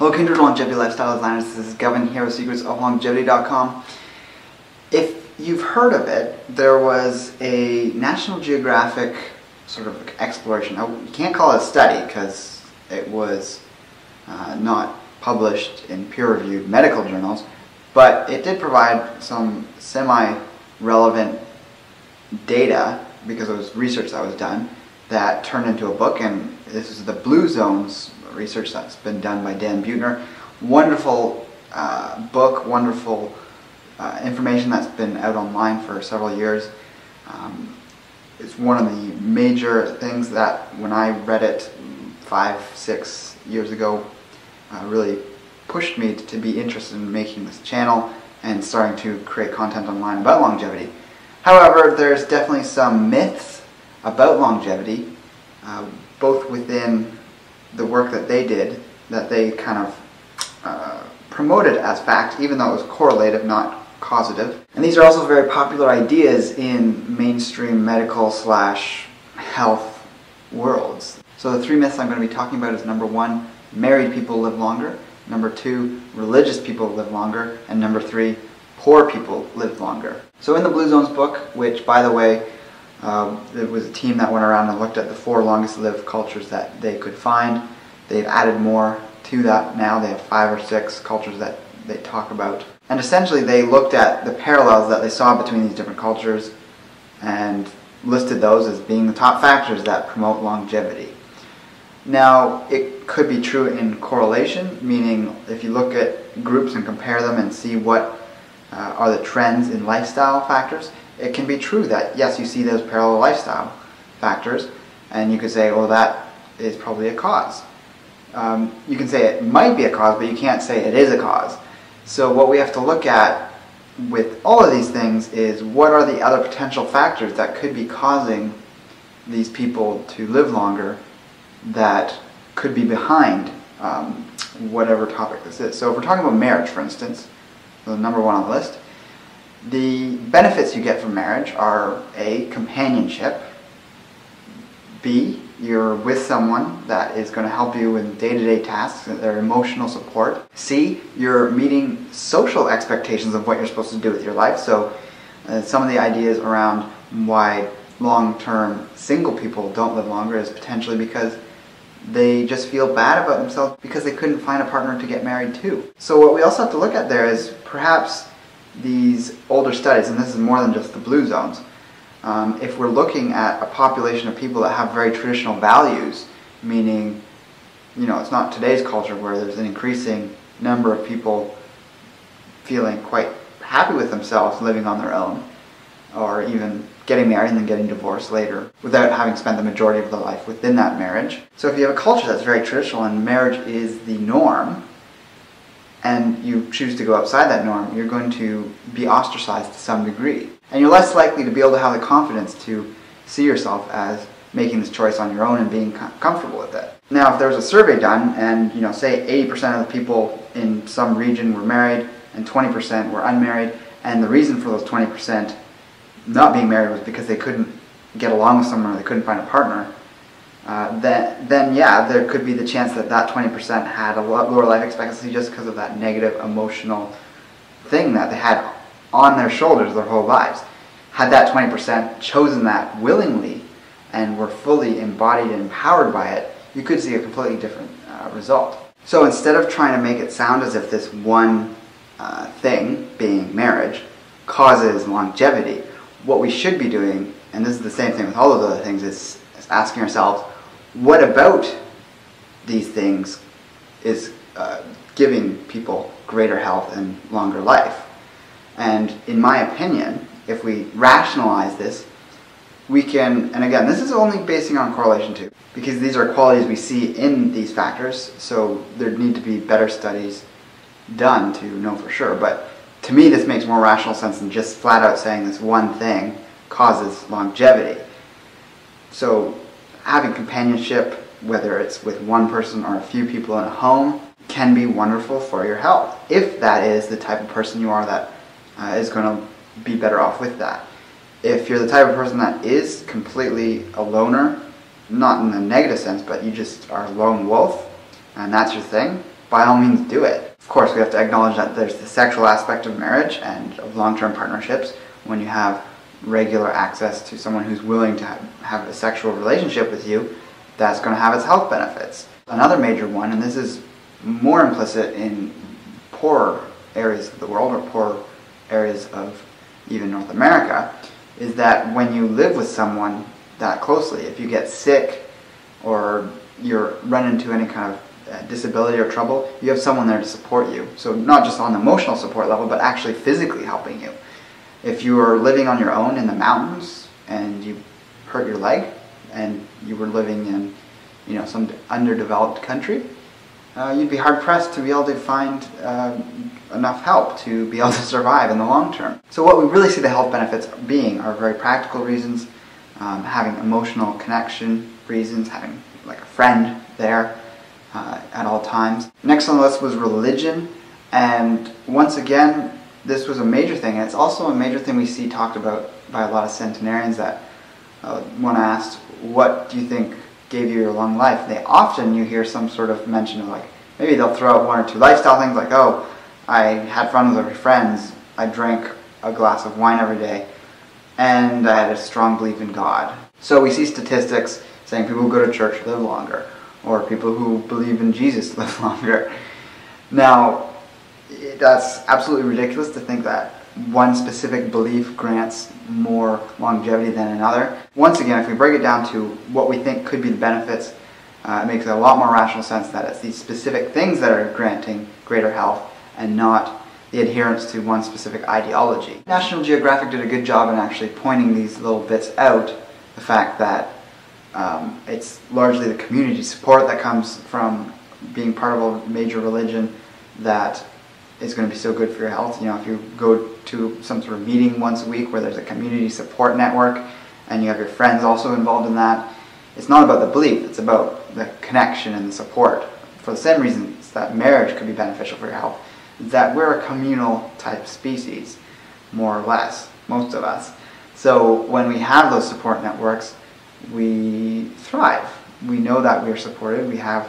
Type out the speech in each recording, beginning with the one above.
Hello Kindred Longevity Lifestyle Designers, this is Gavin here with secretsoflongevity.com. If you've heard of it, there was a National Geographic sort of exploration. Now, you can't call it a study because it was not published in peer-reviewed medical journals, but it did provide some semi-relevant data because it was research that was done that turned into a book, and this is the Blue Zones research that's been done by Dan Buettner. Wonderful book, wonderful information that's been out online for several years. It's one of the major things that when I read it 5-6 years ago really pushed me to be interested in making this channel and starting to create content online about longevity. However, there's definitely some myths about longevity, both within the work that they did, that they kind of promoted as fact, even though it was correlative, not causative. And these are also very popular ideas in mainstream medical / health worlds. So the three myths I'm going to be talking about is number 1, married people live longer, number 2, religious people live longer, and number 3, poor people live longer. So in the Blue Zones book, which by the way, there was a team that went around and looked at the 4 longest lived cultures that they could find. They've added more to that now. They have 5 or 6 cultures that they talk about. And essentially they looked at the parallels that they saw between these different cultures and listed those as being the top factors that promote longevity. Now, it could be true in correlation, meaning if you look at groups and compare them and see what are the trends in lifestyle factors, it can be true that, yes, you see those parallel lifestyle factors, and you could say, well, that is probably a cause. You can say it might be a cause, but you can't say it is a cause. So what we have to look at with all of these things is what are the other potential factors that could be causing these people to live longer that could be behind whatever topic this is. So if we're talking about marriage, for instance, the number 1 on the list, the benefits you get from marriage are A, companionship, B, you're with someone that is going to help you in day-to-day tasks, their emotional support, C, you're meeting social expectations of what you're supposed to do with your life. So some of the ideas around why long-term single people don't live longer is potentially because they just feel bad about themselves because they couldn't find a partner to get married to. So what we also have to look at there is perhaps these older studies, and this is more than just the Blue Zones, if we're looking at a population of people that have very traditional values, meaning, you know, it's not today's culture where there's an increasing number of people feeling quite happy with themselves living on their own, or even getting married and then getting divorced later without having spent the majority of their life within that marriage. So if you have a culture that's very traditional and marriage is the norm, and you choose to go outside that norm, you're going to be ostracized to some degree. And you're less likely to be able to have the confidence to see yourself as making this choice on your own and being comfortable with it. Now, if there was a survey done and, you know, say 80% of the people in some region were married and 20% were unmarried, and the reason for those 20% not being married was because they couldn't get along with someone or they couldn't find a partner, then yeah, there could be the chance that that 20% had a lot lower life expectancy just because of that negative emotional thing that they had on their shoulders their whole lives. Had that 20% chosen that willingly and were fully embodied and empowered by it, you could see a completely different result. So instead of trying to make it sound as if this one thing, being marriage, causes longevity, what we should be doing, and this is the same thing with all of those other things, is asking ourselves, what about these things is giving people greater health and longer life? And in my opinion, if we rationalize this, we can, and again, this is only basing on correlation too, because these are qualities we see in these factors, so there need to be better studies done to know for sure. But to me, this makes more rational sense than just flat out saying this one thing causes longevity. So having companionship, whether it's with one person or a few people in a home, can be wonderful for your health, if that is the type of person you are that is going to be better off with that. If you're the type of person that is completely a loner, not in a negative sense, but you just are a lone wolf, and that's your thing, by all means do it. Of course, we have to acknowledge that there's the sexual aspect of marriage and of long-term partnerships. When you have regular access to someone who's willing to have a sexual relationship with you, that's going to have its health benefits. Another major one, and this is more implicit in poorer areas of the world, or poorer areas of even North America, is that when you live with someone that closely, if you get sick or you're run into any kind of disability or trouble, you have someone there to support you. So not just on the emotional support level, but actually physically helping you. If you are living on your own in the mountains and you hurt your leg and you were living in, some underdeveloped country, you'd be hard pressed to be able to find enough help to be able to survive in the long term. So what we really see the health benefits being are very practical reasons, having emotional connection reasons, having like a friend there at all times. Next on the list was religion, and once again, this was a major thing, and it's also a major thing we see talked about by a lot of centenarians. That when asked, what do you think gave you your long life, you hear some sort of mention of, like, maybe they'll throw out one or two lifestyle things, like, oh, I had fun with my friends, I drank a glass of wine every day, and I had a strong belief in God. So we see statistics saying people who go to church live longer, or people who believe in Jesus live longer. Now, that's absolutely ridiculous to think that one specific belief grants more longevity than another. Once again, if we break it down to what we think could be the benefits, it makes a lot more rational sense that it's these specific things that are granting greater health and not the adherence to one specific ideology. National Geographic did a good job in actually pointing these little bits out, the fact that it's largely the community support that comes from being part of a major religion that is going to be so good for your health. If you go to some sort of meeting once a week where there's a community support network and you have your friends also involved in that, it's not about the belief, it's about the connection and the support. For the same reasons that marriage could be beneficial for your health, that we're a communal type species, more or less, most of us. So when we have those support networks, we thrive. We know that we're supported. We have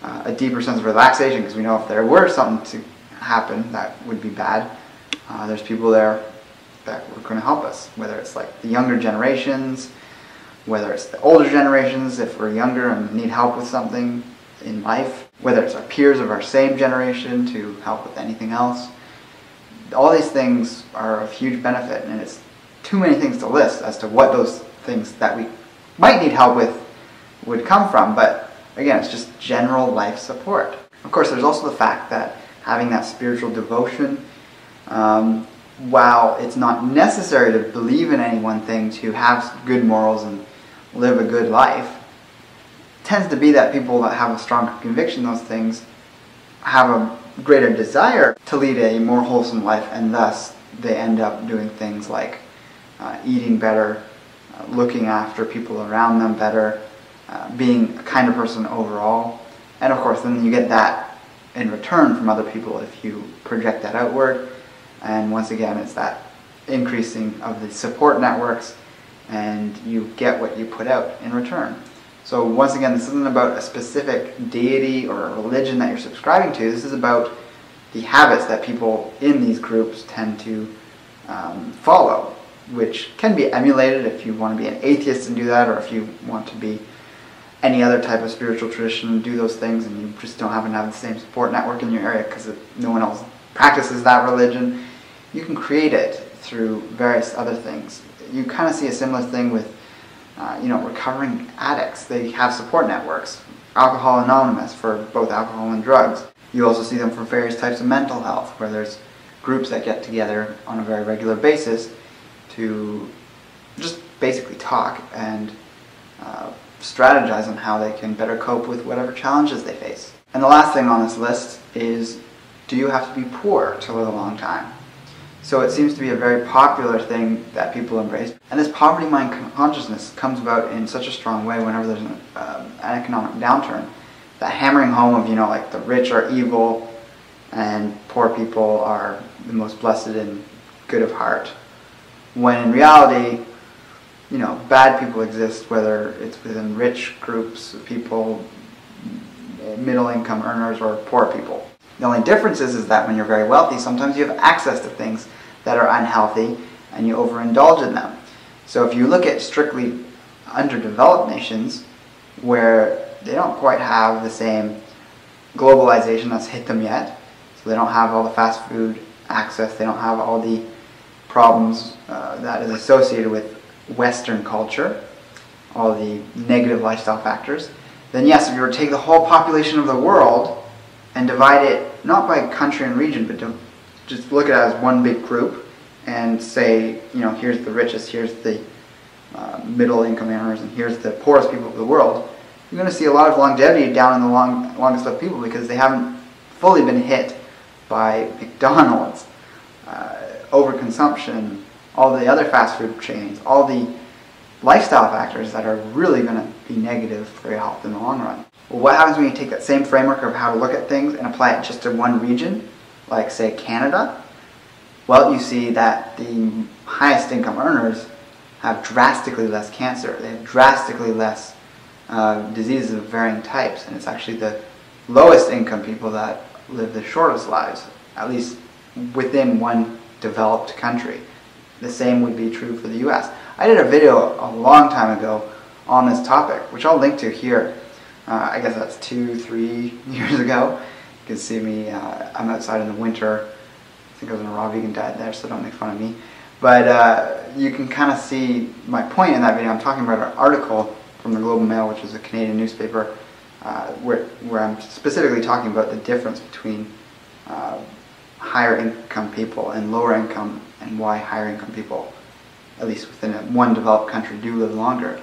a deeper sense of relaxation because we know if there were something to happen that would be bad, there's people there that are going to help us, whether it's like the younger generations, whether it's the older generations if we're younger and need help with something in life, whether it's our peers of our same generation to help with anything else. All these things are of huge benefit, and it's too many things to list as to what those things that we might need help with would come from, but again, it's just general life support. Of course, there's also the fact that having that spiritual devotion, while it's not necessary to believe in any one thing to have good morals and live a good life, tends to be that people that have a stronger conviction in those things have a greater desire to lead a more wholesome life, and thus they end up doing things like eating better, looking after people around them better, being a kinder person overall. And of course, then you get that in return from other people if you project that outward. And once again, it's that increasing of the support networks, and you get what you put out in return. So once again, this isn't about a specific deity or a religion that you're subscribing to. This is about the habits that people in these groups tend to follow, which can be emulated if you want to be an atheist and do that, or if you want to be any other type of spiritual tradition and do those things, and you just don't happen to have the same support network in your area because no one else practices that religion. You can create it through various other things. You kind of see a similar thing with recovering addicts. They have support networks. Alcohol Anonymous for both alcohol and drugs. You also see them for various types of mental health, where there's groups that get together on a very regular basis to just basically talk and strategize on how they can better cope with whatever challenges they face. And the last thing on this list is, do you have to be poor to live a long time? So it seems to be a very popular thing that people embrace. And this poverty mind consciousness comes about in such a strong way whenever there's an economic downturn. That hammering home of, like the rich are evil and poor people are the most blessed and good of heart. When in reality, bad people exist, whether it's within rich groups of people, middle income earners or poor people. The only difference is that when you're very wealthy, sometimes you have access to things that are unhealthy and you overindulge in them. So if you look at strictly underdeveloped nations where they don't quite have the same globalization that's hit them yet, so they don't have all the fast food access, they don't have all the problems that is associated with Western culture, all the negative lifestyle factors, then yes, if you were to take the whole population of the world and divide it not by country and region, but to just look at it as one big group and say, here's the richest, here's the middle income earners, and here's the poorest people of the world, you're going to see a lot of longevity down in the longest of people because they haven't fully been hit by McDonald's, overconsumption, all the other fast food chains, all the lifestyle factors that are really going to be negative for your health in the long run. Well, what happens when you take that same framework of how to look at things and apply it just to one region, like say Canada? Well, you see that the highest income earners have drastically less cancer. They have drastically less diseases of varying types, and it's actually the lowest income people that live the shortest lives, at least within one developed country. The same would be true for the US. I did a video a long time ago on this topic, which I'll link to here. I guess that's 2-3 years ago. You can see me, I'm outside in the winter. I think I was on a raw vegan diet there, so don't make fun of me. But you can kind of see my point in that video. I'm talking about an article from the Globe and Mail, which is a Canadian newspaper, where I'm specifically talking about the difference between higher income people and lower income, and why higher income people, at least within one developed country, do live longer.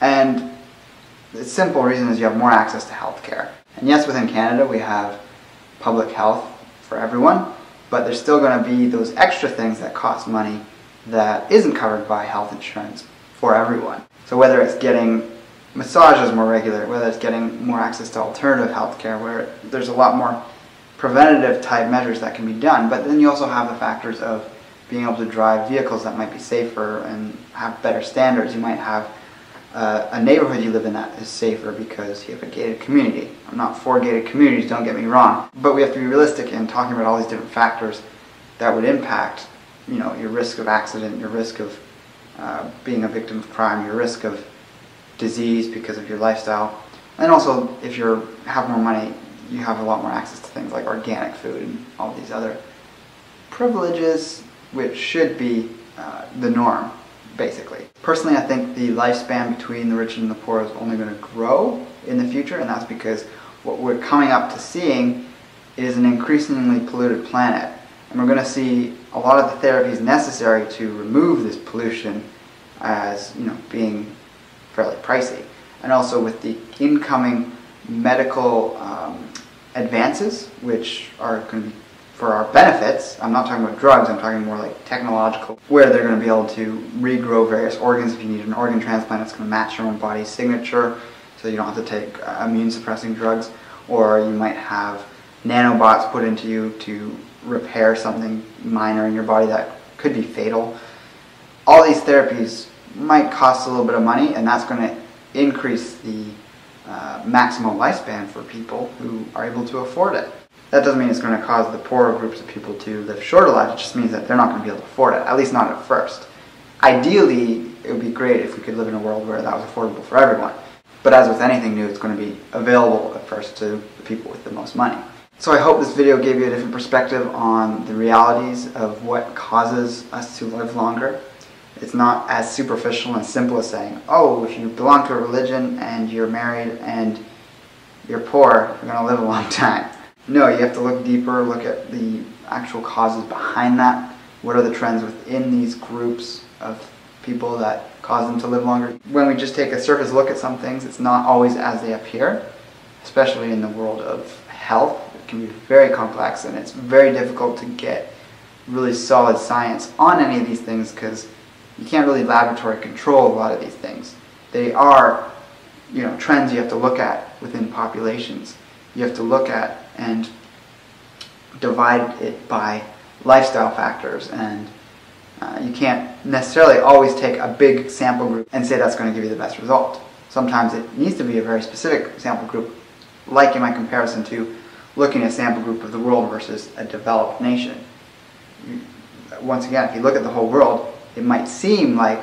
And the simple reason is you have more access to health care. And yes, within Canada we have public health for everyone, but there's still going to be those extra things that cost money that isn't covered by health insurance for everyone. So whether it's getting massages more regular, whether it's getting more access to alternative health care, where there's a lot more preventative type measures that can be done, but then you also have the factors of being able to drive vehicles that might be safer and have better standards. You might have a neighborhood you live in that is safer because you have a gated community. I'm not for gated communities, don't get me wrong, but we have to be realistic in talking about all these different factors that would impact, your risk of accident, your risk of being a victim of crime, your risk of disease because of your lifestyle, and also if you have more money, you have a lot more access to things like organic food and all these other privileges, which should be the norm, basically. Personally, I think the lifespan between the rich and the poor is only going to grow in the future, and that's because what we're coming up to seeing is an increasingly polluted planet. And we're going to see a lot of the therapies necessary to remove this pollution as, being fairly pricey. And also with the incoming medical advances, which are going to be for our benefits. I'm not talking about drugs, I'm talking more like technological, where they're going to be able to regrow various organs. If you need an organ transplant, it's going to match your own body's signature, so you don't have to take immune suppressing drugs. Or you might have nanobots put into you to repair something minor in your body that could be fatal. All these therapies might cost a little bit of money, and that's going to increase the maximum lifespan for people who are able to afford it. That doesn't mean it's going to cause the poorer groups of people to live shorter lives. It just means that they're not going to be able to afford it, at least not at first. Ideally, it would be great if we could live in a world where that was affordable for everyone. But as with anything new, it's going to be available at first to the people with the most money. So I hope this video gave you a different perspective on the realities of what causes us to live longer. It's not as superficial and simple as saying, oh, if you belong to a religion and you're married and you're poor, you're going to live a long time. No, you have to look deeper, look at the actual causes behind that. What are the trends within these groups of people that cause them to live longer? When we just take a surface look at some things, it's not always as they appear, especially in the world of health. It can be very complex, and it's very difficult to get really solid science on any of these things because you can't really laboratory control a lot of these things. They are, trends you have to look at within populations. You have to look at and divide it by lifestyle factors, and you can't necessarily always take a big sample group and say that's going to give you the best result. Sometimes it needs to be a very specific sample group, liken my comparison to looking at a sample group of the world versus a developed nation. Once again, if you look at the whole world, it might seem like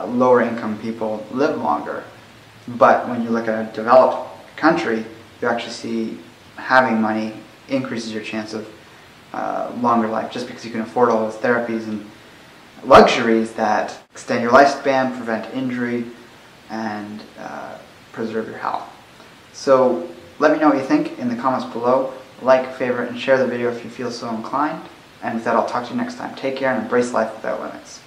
lower income people live longer, but when you look at a developed country, you actually see having money increases your chance of longer life, just because you can afford all those therapies and luxuries that extend your lifespan, prevent injury, and preserve your health. So let me know what you think in the comments below. Like, favorite, and share the video if you feel so inclined. And with that, I'll talk to you next time. Take care and embrace life without limits.